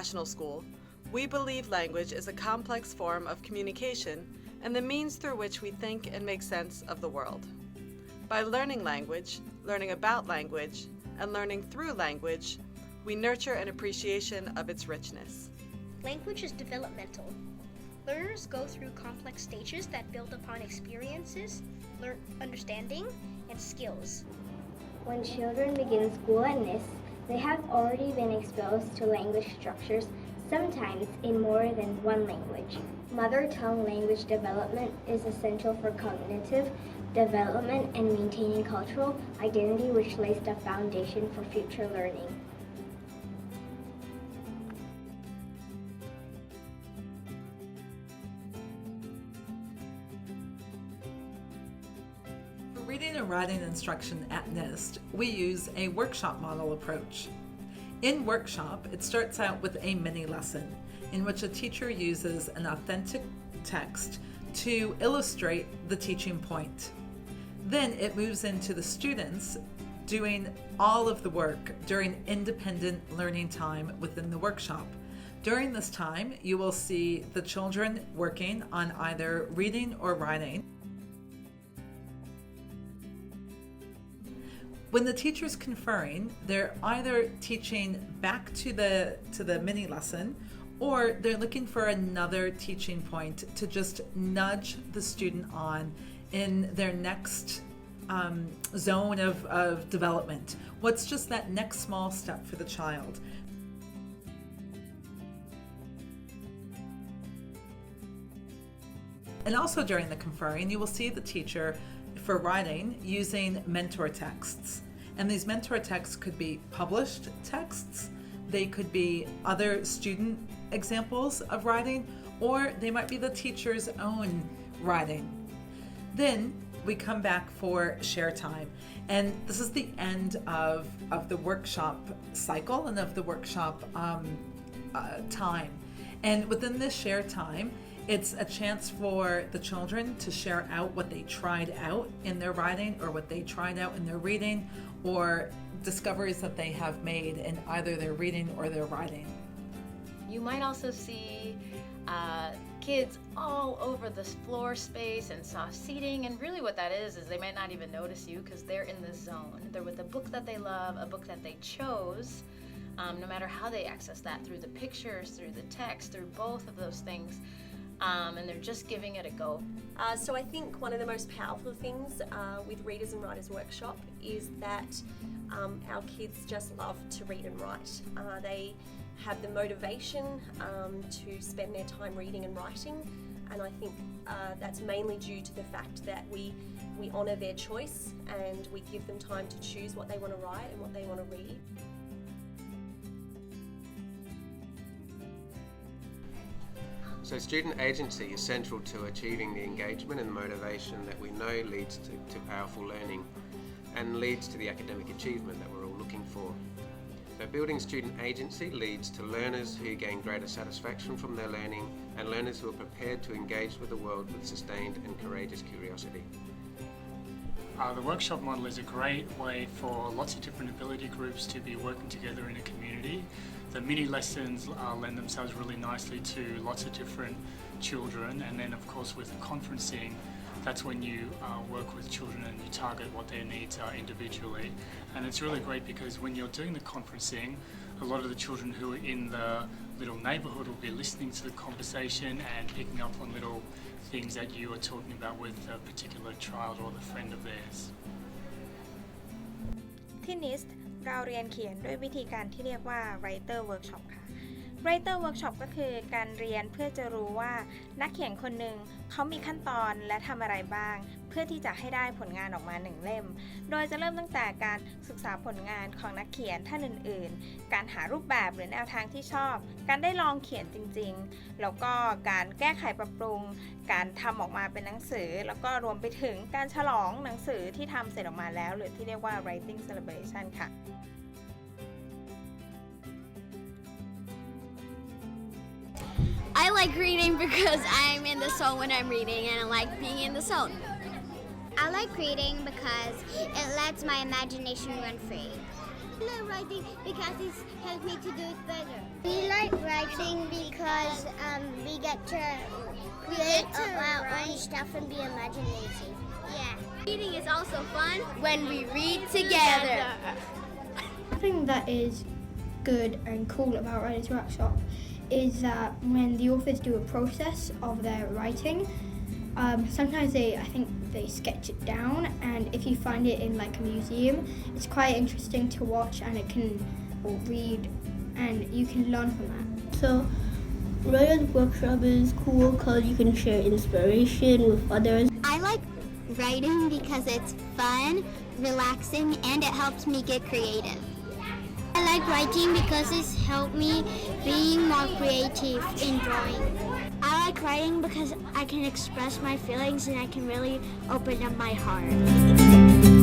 International School, we believe language is a complex form of communication and the means through which we think and make sense of the world. By learning language, learning about language, and learning through language, we nurture an appreciation of its richness. Language is developmental. Learners go through complex stages that build upon experiences, understanding, and skills. When children begin school at NIST, they have already been exposed to language structures, sometimes in more than one language. Mother tongue language development is essential for cognitive development and maintaining cultural identity, which lays the foundation for future learning. For reading and writing instruction at NIST, we use a workshop model approach. In workshop, it starts out with a mini lesson in which a teacher uses an authentic text to illustrate the teaching point. Then it moves into the students doing all of the work during independent learning time within the workshop. During this time, you will see the children working on either reading or writing. When the teacher's conferring, they're either teaching back to the mini lesson, or they're looking for another teaching point to just nudge the student on in their next zone of development. What's just that next small step for the child? And also during the conferring, you will see the teacher for writing using mentor texts. And these mentor texts could be published texts, they could be other student examples of writing, or they might be the teacher's own writing. Then we come back for share time. And this is the end of the workshop cycle and of the workshop time. And within this share time, it's a chance for the children to share out what they tried out in their writing or what they tried out in their reading, or discoveries that they have made in either their reading or their writing. You might also see kids all over this floor space and soft seating, and really what that is they might not even notice you because they're in the zone. They're with a book that they love, a book that they chose, no matter how they access that, through the pictures, through the text, through both of those things. And they're just giving it a go. So I think one of the most powerful things with Readers and Writers Workshop is that our kids just love to read and write. They have the motivation to spend their time reading and writing, and I think that's mainly due to the fact that we honour their choice and we give them time to choose what they want to write and what they want to read. So student agency is central to achieving the engagement and motivation that we know leads to powerful learning and leads to the academic achievement that we're all looking for. So building student agency leads to learners who gain greater satisfaction from their learning and learners who are prepared to engage with the world with sustained and courageous curiosity. The workshop model is a great way for lots of different ability groups to be working together in a community. The mini lessons lend themselves really nicely to lots of different children, and then of course with conferencing, that's when you work with children and you target what their needs are individually. And it's really great because when you're doing the conferencing, a lot of the children who are in the little neighbourhood will be listening to the conversation and picking up on little things that you are talking about with a particular child or the friend of theirs. ที่ NIST เราเรียนเขียนด้วยวิธีการที่เรียกว่า Writer Workshop ค่ะ Writer Workshop ก็คือการเรียนเพื่อจะรู้ว่านักเขียนคนหนึ่งเขามีขั้นตอนและทำอะไรบ้างเพื่อที่จะให้ได้ผลงานออกมา1เล่มโดยจะเริ่มตั้งแต่การศึกษาผลงานของนักเขียนท่านอื่นๆการหารูปแบบหรือแนวทางที่ชอบการได้ลองเขียนจริงๆแล้วก็การแก้ไขปรับปรุงการทำออกมาเป็นหนังสือแล้วก็รวมไปถึงการฉลองหนังสือที่ทำเสร็จออกมาแล้วหรือที่เรียกว่า Writing Celebration ค่ะ I like reading because I'm in the zone when I'm reading, and I like being in the zone. I like reading because it lets my imagination run free. I like writing because it helps me to do it better. We like writing because we get to create our own stuff and be imaginative. Yeah. Reading is also fun when we read together. Something that is good and cool about Writers' Workshop is that when the authors do a process of their writing, sometimes I think they sketch it down, and if you find it in like a museum, it's quite interesting to watch, and or read, and you can learn from that. So, Writers' Workshop is cool because you can share inspiration with others. I like writing because it's fun, relaxing, and it helps me get creative. I like writing because it's helped me being more creative in drawing. I like writing because I can express my feelings and I can really open up my heart.